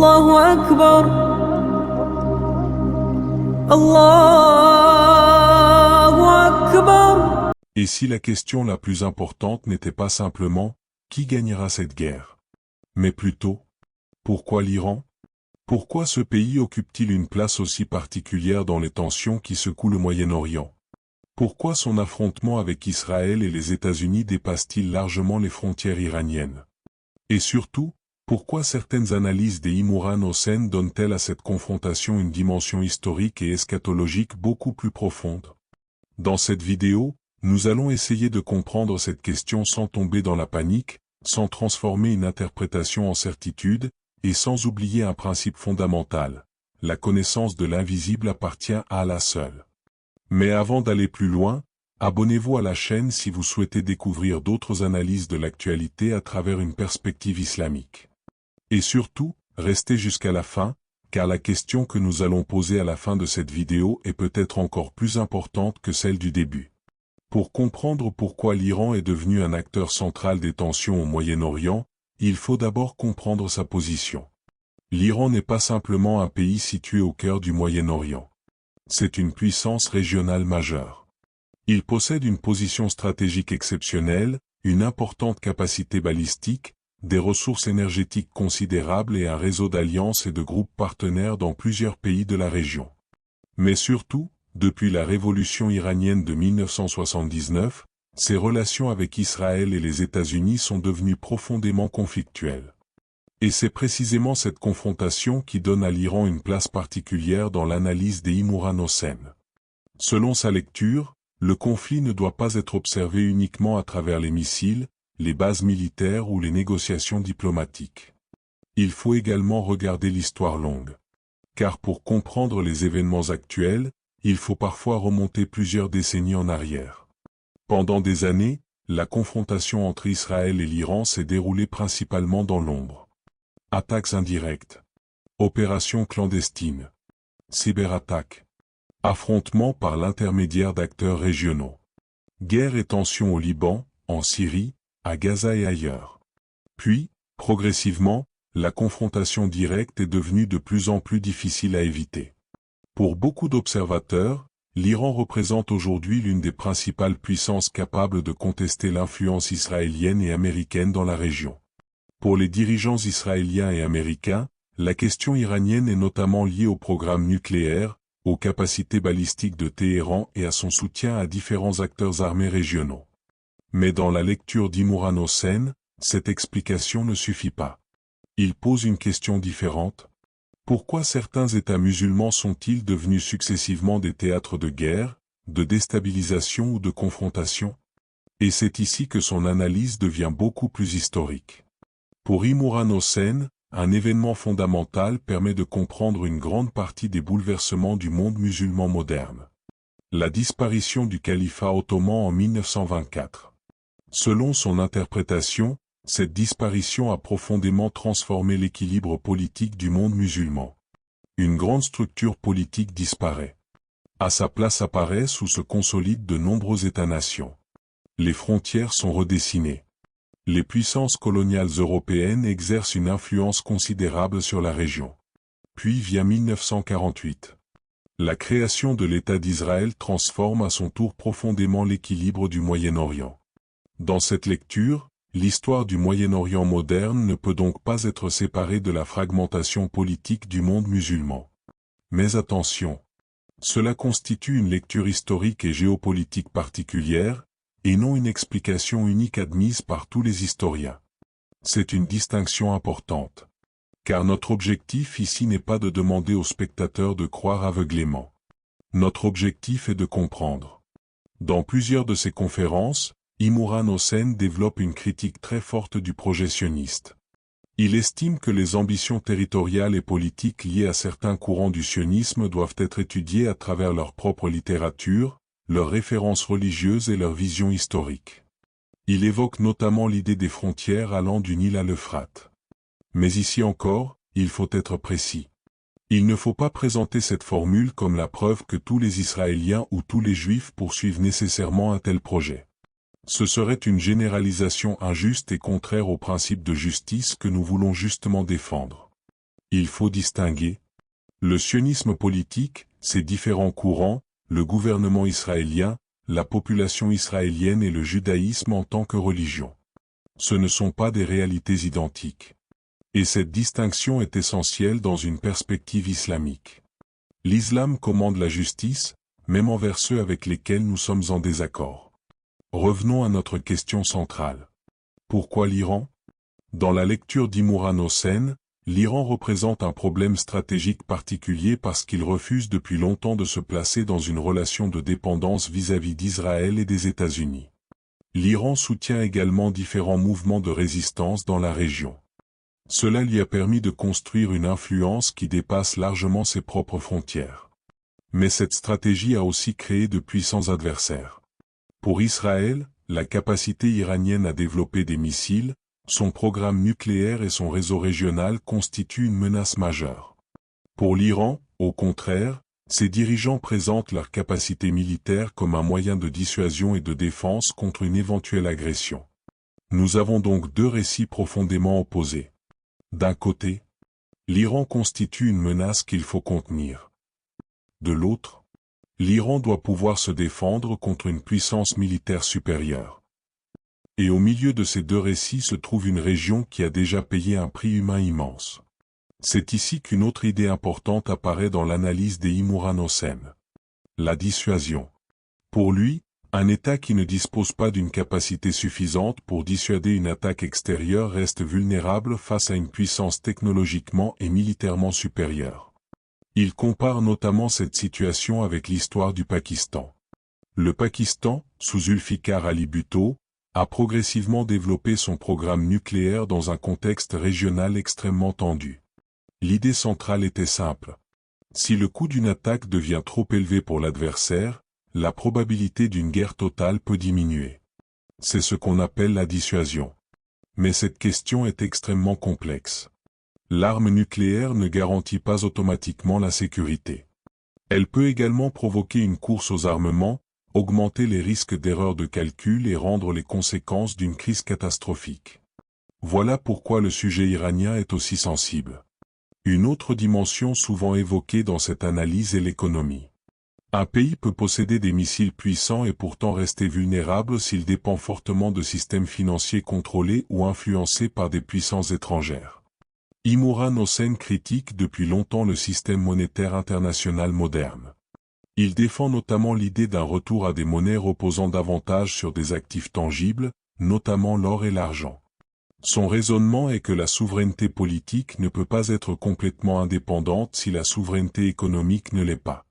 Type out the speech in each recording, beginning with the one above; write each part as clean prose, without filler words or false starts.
Allahu Akbar, Allahu Akbar. Et si la question la plus importante n'était pas simplement « Qui gagnera cette guerre ?», mais plutôt « Pourquoi l'Iran ? Pourquoi ce pays occupe-t-il une place aussi particulière dans les tensions qui secouent le Moyen-Orient ? Pourquoi son affrontement avec Israël et les États-Unis dépasse-t-il largement les frontières iraniennes ? Et surtout, pourquoi certaines analyses des Imran Hossen donnent-elles à cette confrontation une dimension historique et eschatologique beaucoup plus profonde ? Dans cette vidéo, nous allons essayer de comprendre cette question sans tomber dans la panique, sans transformer une interprétation en certitude, et sans oublier un principe fondamental. La connaissance de l'invisible appartient à Allah seul. Mais avant d'aller plus loin, abonnez-vous à la chaîne si vous souhaitez découvrir d'autres analyses de l'actualité à travers une perspective islamique. Et surtout, restez jusqu'à la fin, car la question que nous allons poser à la fin de cette vidéo est peut-être encore plus importante que celle du début. Pour comprendre pourquoi l'Iran est devenu un acteur central des tensions au Moyen-Orient, il faut d'abord comprendre sa position. L'Iran n'est pas simplement un pays situé au cœur du Moyen-Orient. C'est une puissance régionale majeure. Il possède une position stratégique exceptionnelle, une importante capacité balistique, des ressources énergétiques considérables et un réseau d'alliances et de groupes partenaires dans plusieurs pays de la région. Mais surtout, depuis la révolution iranienne de 1979, ses relations avec Israël et les États-Unis sont devenues profondément conflictuelles. Et c'est précisément cette confrontation qui donne à l'Iran une place particulière dans l'analyse des Imran Hossen. Selon sa lecture, le conflit ne doit pas être observé uniquement à travers les missiles, les bases militaires ou les négociations diplomatiques. Il faut également regarder l'histoire longue. Car pour comprendre les événements actuels, il faut parfois remonter plusieurs décennies en arrière. Pendant des années, la confrontation entre Israël et l'Iran s'est déroulée principalement dans l'ombre. Attaques indirectes, opérations clandestines, cyberattaques, affrontements par l'intermédiaire d'acteurs régionaux, guerres et tensions au Liban, en Syrie, à Gaza et ailleurs. Puis, progressivement, la confrontation directe est devenue de plus en plus difficile à éviter. Pour beaucoup d'observateurs, l'Iran représente aujourd'hui l'une des principales puissances capables de contester l'influence israélienne et américaine dans la région. Pour les dirigeants israéliens et américains, la question iranienne est notamment liée au programme nucléaire, aux capacités balistiques de Téhéran et à son soutien à différents acteurs armés régionaux. Mais dans la lecture d'Imran Hossen, cette explication ne suffit pas. Il pose une question différente. Pourquoi certains États musulmans sont-ils devenus successivement des théâtres de guerre, de déstabilisation ou de confrontation? Et c'est ici que son analyse devient beaucoup plus historique. Pour Imran Hossen, un événement fondamental permet de comprendre une grande partie des bouleversements du monde musulman moderne. La disparition du califat ottoman en 1924. Selon son interprétation, cette disparition a profondément transformé l'équilibre politique du monde musulman. Une grande structure politique disparaît. À sa place apparaissent ou se consolident de nombreux États-nations. Les frontières sont redessinées. Les puissances coloniales européennes exercent une influence considérable sur la région. Puis vient 1948. La création de l'État d'Israël transforme à son tour profondément l'équilibre du Moyen-Orient. Dans cette lecture, l'histoire du Moyen-Orient moderne ne peut donc pas être séparée de la fragmentation politique du monde musulman. Mais attention, cela constitue une lecture historique et géopolitique particulière, et non une explication unique admise par tous les historiens. C'est une distinction importante. Car notre objectif ici n'est pas de demander aux spectateurs de croire aveuglément. Notre objectif est de comprendre. Dans plusieurs de ses conférences, Imran Hossen développe une critique très forte du projet sioniste. Il estime que les ambitions territoriales et politiques liées à certains courants du sionisme doivent être étudiées à travers leur propre littérature, leurs références religieuses et leur vision historique. Il évoque notamment l'idée des frontières allant du Nil à l'Euphrate. Mais ici encore, il faut être précis. Il ne faut pas présenter cette formule comme la preuve que tous les Israéliens ou tous les Juifs poursuivent nécessairement un tel projet. Ce serait une généralisation injuste et contraire au principe de justice que nous voulons justement défendre. Il faut distinguer le sionisme politique, ses différents courants, le gouvernement israélien, la population israélienne et le judaïsme en tant que religion. Ce ne sont pas des réalités identiques. Et cette distinction est essentielle dans une perspective islamique. L'islam commande la justice, même envers ceux avec lesquels nous sommes en désaccord. Revenons à notre question centrale. Pourquoi l'Iran? Dans la lecture d'Imran Hossein, l'Iran représente un problème stratégique particulier parce qu'il refuse depuis longtemps de se placer dans une relation de dépendance vis-à-vis d'Israël et des États-Unis. L'Iran soutient également différents mouvements de résistance dans la région. Cela lui a permis de construire une influence qui dépasse largement ses propres frontières. Mais cette stratégie a aussi créé de puissants adversaires. Pour Israël, la capacité iranienne à développer des missiles, son programme nucléaire et son réseau régional constituent une menace majeure. Pour l'Iran, au contraire, ses dirigeants présentent leur capacité militaire comme un moyen de dissuasion et de défense contre une éventuelle agression. Nous avons donc deux récits profondément opposés. D'un côté, l'Iran constitue une menace qu'il faut contenir. De l'autre, l'Iran doit pouvoir se défendre contre une puissance militaire supérieure. Et au milieu de ces deux récits se trouve une région qui a déjà payé un prix humain immense. C'est ici qu'une autre idée importante apparaît dans l'analyse d'Imran Hossein. La dissuasion. Pour lui, un État qui ne dispose pas d'une capacité suffisante pour dissuader une attaque extérieure reste vulnérable face à une puissance technologiquement et militairement supérieure. Il compare notamment cette situation avec l'histoire du Pakistan. Le Pakistan, sous Zulfikar Ali Bhutto, a progressivement développé son programme nucléaire dans un contexte régional extrêmement tendu. L'idée centrale était simple. Si le coût d'une attaque devient trop élevé pour l'adversaire, la probabilité d'une guerre totale peut diminuer. C'est ce qu'on appelle la dissuasion. Mais cette question est extrêmement complexe. L'arme nucléaire ne garantit pas automatiquement la sécurité. Elle peut également provoquer une course aux armements, augmenter les risques d'erreurs de calcul et rendre les conséquences d'une crise catastrophique. Voilà pourquoi le sujet iranien est aussi sensible. Une autre dimension souvent évoquée dans cette analyse est l'économie. Un pays peut posséder des missiles puissants et pourtant rester vulnérable s'il dépend fortement de systèmes financiers contrôlés ou influencés par des puissances étrangères. Imran Hossein critique depuis longtemps le système monétaire international moderne. Il défend notamment l'idée d'un retour à des monnaies reposant davantage sur des actifs tangibles, notamment l'or et l'argent. Son raisonnement est que la souveraineté politique ne peut pas être complètement indépendante si la souveraineté économique ne l'est pas.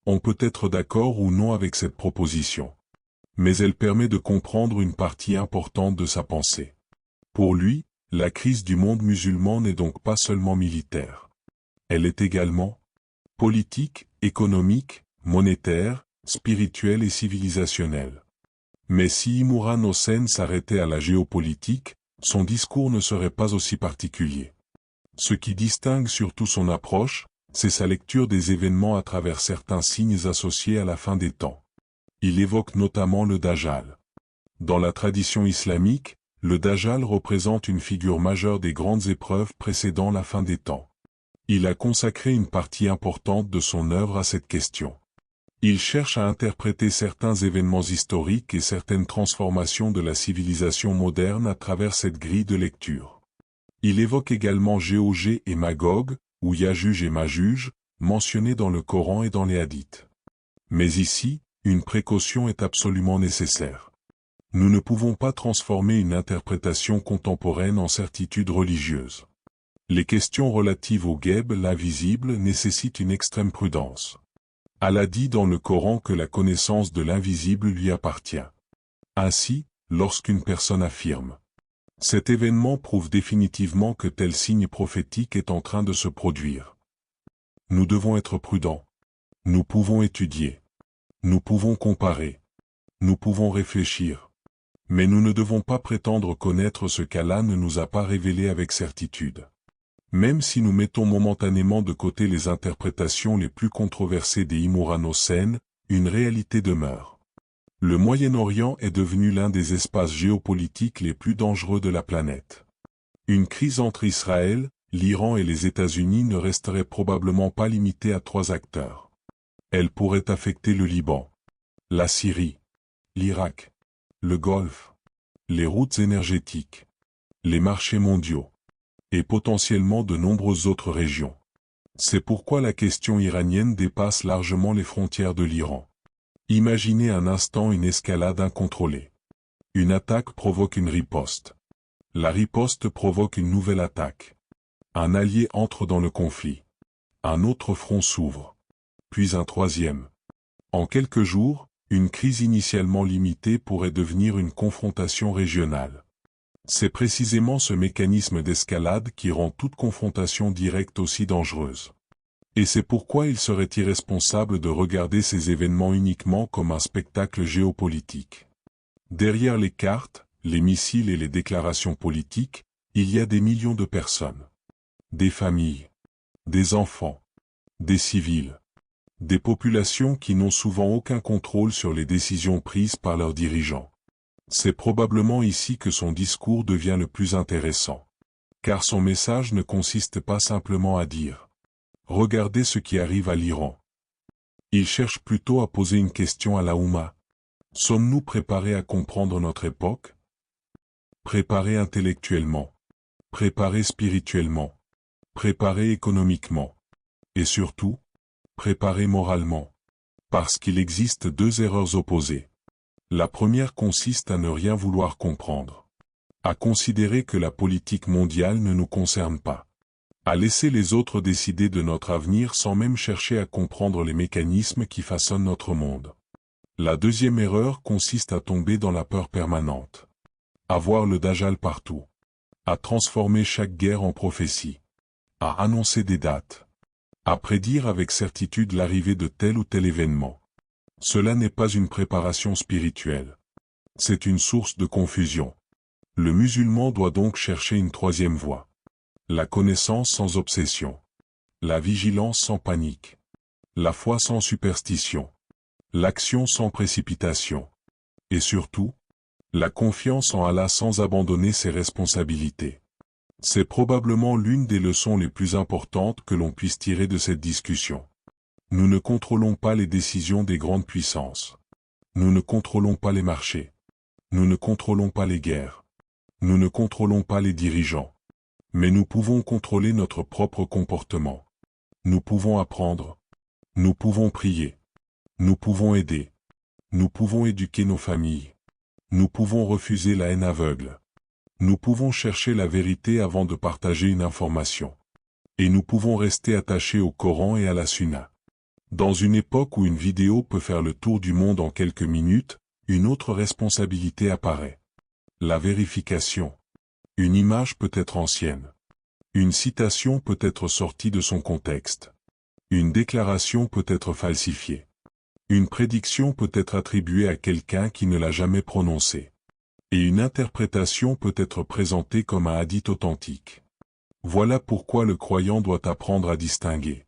On peut être d'accord ou non avec cette proposition. Mais elle permet de comprendre une partie importante de sa pensée. Pour lui, la crise du monde musulman n'est donc pas seulement militaire. Elle est également politique, économique, monétaire, spirituelle et civilisationnelle. Mais si Imran Hossein s'arrêtait à la géopolitique, son discours ne serait pas aussi particulier. Ce qui distingue surtout son approche, c'est sa lecture des événements à travers certains signes associés à la fin des temps. Il évoque notamment le Dajjal. Dans la tradition islamique, le Dajjal représente une figure majeure des grandes épreuves précédant la fin des temps. Il a consacré une partie importante de son œuvre à cette question. Il cherche à interpréter certains événements historiques et certaines transformations de la civilisation moderne à travers cette grille de lecture. Il évoque également Géogé et Magog, ou Yajuj et Majuj, mentionnés dans le Coran et dans les hadiths. Mais ici, une précaution est absolument nécessaire. Nous ne pouvons pas transformer une interprétation contemporaine en certitude religieuse. Les questions relatives au Ghaib, l'invisible, nécessitent une extrême prudence. Allah dit dans le Coran que la connaissance de l'invisible lui appartient. Ainsi, lorsqu'une personne affirme « Cet événement prouve définitivement que tel signe prophétique est en train de se produire », nous devons être prudents. Nous pouvons étudier. Nous pouvons comparer. Nous pouvons réfléchir. Mais nous ne devons pas prétendre connaître ce qu'Allah ne nous a pas révélé avec certitude. Même si nous mettons momentanément de côté les interprétations les plus controversées des Imran Hossein, une réalité demeure. Le Moyen-Orient est devenu l'un des espaces géopolitiques les plus dangereux de la planète. Une crise entre Israël, l'Iran et les États-Unis ne resteraient probablement pas limités à 3 acteurs. Elle pourrait affecter le Liban, la Syrie, l'Irak, le Golfe, les routes énergétiques, les marchés mondiaux, et potentiellement de nombreuses autres régions. C'est pourquoi la question iranienne dépasse largement les frontières de l'Iran. Imaginez un instant une escalade incontrôlée. Une attaque provoque une riposte. La riposte provoque une nouvelle attaque. Un allié entre dans le conflit. Un autre front s'ouvre. Puis un troisième. En quelques jours, une crise initialement limitée pourrait devenir une confrontation régionale. C'est précisément ce mécanisme d'escalade qui rend toute confrontation directe aussi dangereuse. Et c'est pourquoi il serait irresponsable de regarder ces événements uniquement comme un spectacle géopolitique. Derrière les cartes, les missiles et les déclarations politiques, il y a des millions de personnes. Des familles, des enfants, des civils, des populations qui n'ont souvent aucun contrôle sur les décisions prises par leurs dirigeants. C'est probablement ici que son discours devient le plus intéressant. Car son message ne consiste pas simplement à dire « Regardez ce qui arrive à l'Iran ». Il cherche plutôt à poser une question à la Oumma. Sommes-nous préparés à comprendre notre époque? Préparés intellectuellement, préparés spirituellement, préparés économiquement, et surtout, préparés moralement. Parce qu'il existe 2 erreurs opposées. La première consiste à ne rien vouloir comprendre. À considérer que la politique mondiale ne nous concerne pas. À laisser les autres décider de notre avenir sans même chercher à comprendre les mécanismes qui façonnent notre monde. La deuxième erreur consiste à tomber dans la peur permanente. À voir le Dajjal partout. À transformer chaque guerre en prophétie. À annoncer des dates. À prédire avec certitude l'arrivée de tel ou tel événement. Cela n'est pas une préparation spirituelle. C'est une source de confusion. Le musulman doit donc chercher une troisième voie. La connaissance sans obsession. La vigilance sans panique. La foi sans superstition. L'action sans précipitation. Et surtout, la confiance en Allah sans abandonner ses responsabilités. C'est probablement l'une des leçons les plus importantes que l'on puisse tirer de cette discussion. Nous ne contrôlons pas les décisions des grandes puissances. Nous ne contrôlons pas les marchés. Nous ne contrôlons pas les guerres. Nous ne contrôlons pas les dirigeants. Mais nous pouvons contrôler notre propre comportement. Nous pouvons apprendre. Nous pouvons prier. Nous pouvons aider. Nous pouvons éduquer nos familles. Nous pouvons refuser la haine aveugle. Nous pouvons chercher la vérité avant de partager une information. Et nous pouvons rester attachés au Coran et à la Sunna. Dans une époque où une vidéo peut faire le tour du monde en quelques minutes, une autre responsabilité apparaît. La vérification. Une image peut être ancienne. Une citation peut être sortie de son contexte. Une déclaration peut être falsifiée. Une prédiction peut être attribuée à quelqu'un qui ne l'a jamais prononcée. Et une interprétation peut être présentée comme un hadith authentique. Voilà pourquoi le croyant doit apprendre à distinguer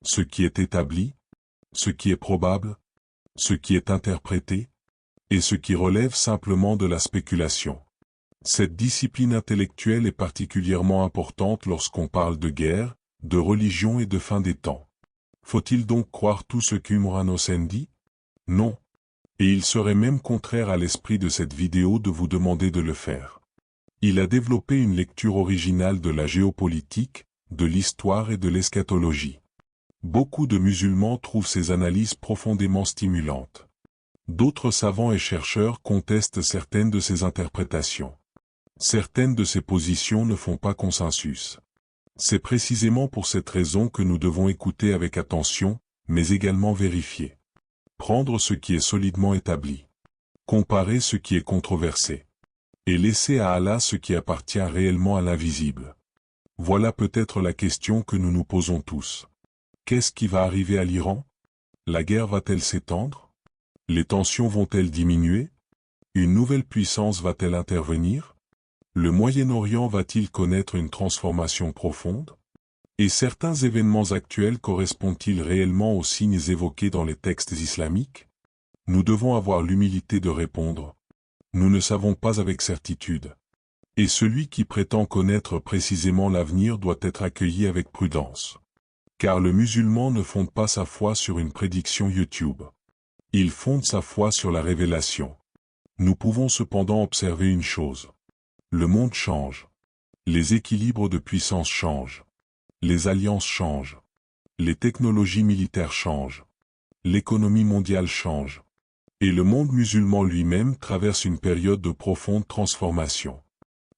ce qui est établi, ce qui est probable, ce qui est interprété, et ce qui relève simplement de la spéculation. Cette discipline intellectuelle est particulièrement importante lorsqu'on parle de guerre, de religion et de fin des temps. Faut-il donc croire tout ce qu'Imran Hossein dit? Non. Et il serait même contraire à l'esprit de cette vidéo de vous demander de le faire. Il a développé une lecture originale de la géopolitique, de l'histoire et de l'eschatologie. Beaucoup de musulmans trouvent ces analyses profondément stimulantes. D'autres savants et chercheurs contestent certaines de ces interprétations. Certaines de ces positions ne font pas consensus. C'est précisément pour cette raison que nous devons écouter avec attention, mais également vérifier. Prendre ce qui est solidement établi. Comparer ce qui est controversé. Et laisser à Allah ce qui appartient réellement à l'invisible. Voilà peut-être la question que nous nous posons tous. Qu'est-ce qui va arriver à l'Iran? La guerre va-t-elle s'étendre? Les tensions vont-elles diminuer? Une nouvelle puissance va-t-elle intervenir? Le Moyen-Orient va-t-il connaître une transformation profonde? Et certains événements actuels correspondent-ils réellement aux signes évoqués dans les textes islamiques? Nous devons avoir l'humilité de répondre. Nous ne savons pas avec certitude. Et celui qui prétend connaître précisément l'avenir doit être accueilli avec prudence. Car le musulman ne fonde pas sa foi sur une prédiction YouTube. Il fonde sa foi sur la révélation. Nous pouvons cependant observer une chose. Le monde change. Les équilibres de puissance changent. Les alliances changent. Les technologies militaires changent. L'économie mondiale change. Et le monde musulman lui-même traverse une période de profonde transformation.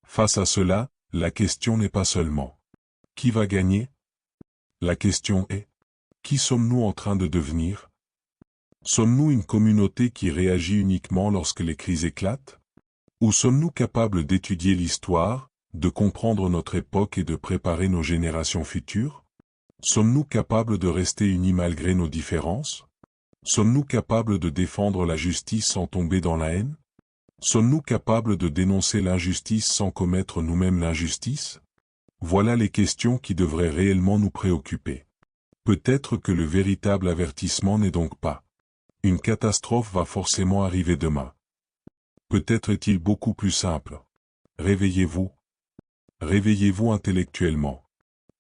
Face à cela, la question n'est pas seulement « Qui va gagner ?» La question est « Qui sommes-nous en train de devenir ?» Sommes-nous une communauté qui réagit uniquement lorsque les crises éclatent? Ou sommes-nous capables d'étudier l'histoire, de comprendre notre époque et de préparer nos générations futures? Sommes-nous capables de rester unis malgré nos différences? Sommes-nous capables de défendre la justice sans tomber dans la haine? Sommes-nous capables de dénoncer l'injustice sans commettre nous-mêmes l'injustice? Voilà les questions qui devraient réellement nous préoccuper. Peut-être que le véritable avertissement n'est donc pas « Une catastrophe va forcément arriver demain ». Peut-être est-il beaucoup plus simple. Réveillez-vous. Réveillez-vous intellectuellement.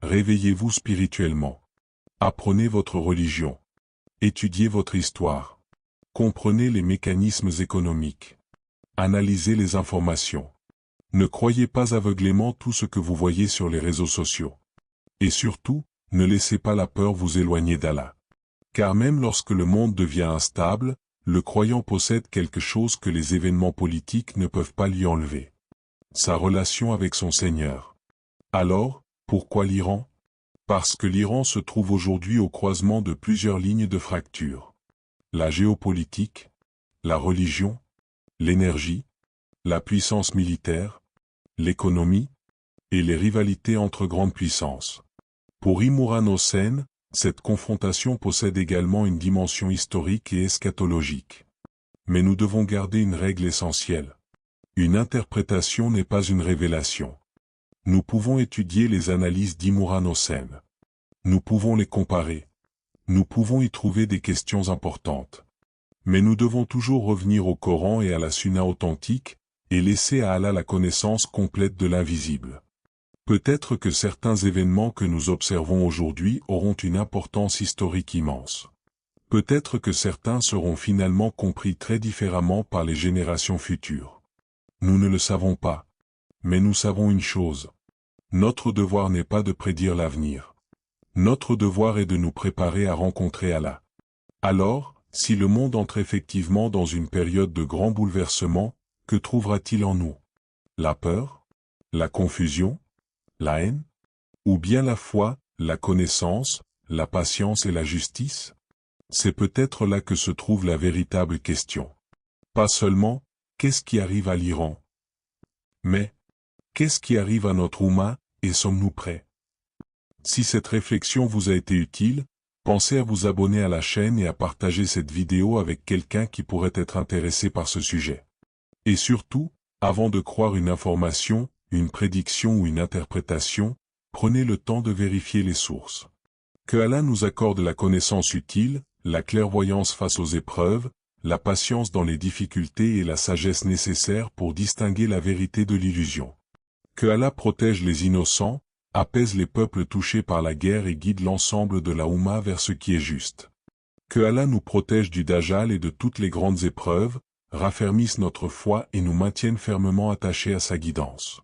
Réveillez-vous spirituellement. Apprenez votre religion. Étudiez votre histoire. Comprenez les mécanismes économiques. Analysez les informations. Ne croyez pas aveuglément tout ce que vous voyez sur les réseaux sociaux. Et surtout, ne laissez pas la peur vous éloigner d'Allah. Car même lorsque le monde devient instable, le croyant possède quelque chose que les événements politiques ne peuvent pas lui enlever. Sa relation avec son Seigneur. Alors, pourquoi l'Iran? Parce que l'Iran se trouve aujourd'hui au croisement de plusieurs lignes de fracture. La géopolitique, la religion, l'énergie, la puissance militaire, l'économie, et les rivalités entre grandes puissances. Pour Imran Hossen, cette confrontation possède également une dimension historique et eschatologique. Mais nous devons garder une règle essentielle. Une interprétation n'est pas une révélation. Nous pouvons étudier les analyses d'Imran Hossen. Nous pouvons les comparer. Nous pouvons y trouver des questions importantes. Mais nous devons toujours revenir au Coran et à la Sunna authentique, et laisser à Allah la connaissance complète de l'invisible. Peut-être que certains événements que nous observons aujourd'hui auront une importance historique immense. Peut-être que certains seront finalement compris très différemment par les générations futures. Nous ne le savons pas. Mais nous savons une chose. Notre devoir n'est pas de prédire l'avenir. Notre devoir est de nous préparer à rencontrer Allah. Alors, si le monde entre effectivement dans une période de grand bouleversement, que trouvera-t-il en nous? La peur? La confusion? La haine? Ou bien la foi, la connaissance, la patience et la justice? C'est peut-être là que se trouve la véritable question. Pas seulement, qu'est-ce qui arrive à l'Iran? Mais, qu'est-ce qui arrive à notre Oumma, et sommes-nous prêts? Si cette réflexion vous a été utile, pensez à vous abonner à la chaîne et à partager cette vidéo avec quelqu'un qui pourrait être intéressé par ce sujet. Et surtout, avant de croire une information, une prédiction ou une interprétation, prenez le temps de vérifier les sources. Que Allah nous accorde la connaissance utile, la clairvoyance face aux épreuves, la patience dans les difficultés et la sagesse nécessaire pour distinguer la vérité de l'illusion. Que Allah protège les innocents, apaise les peuples touchés par la guerre et guide l'ensemble de la Oumma vers ce qui est juste. Que Allah nous protège du Dajjal et de toutes les grandes épreuves, raffermisse notre foi et nous maintienne fermement attachés à sa guidance.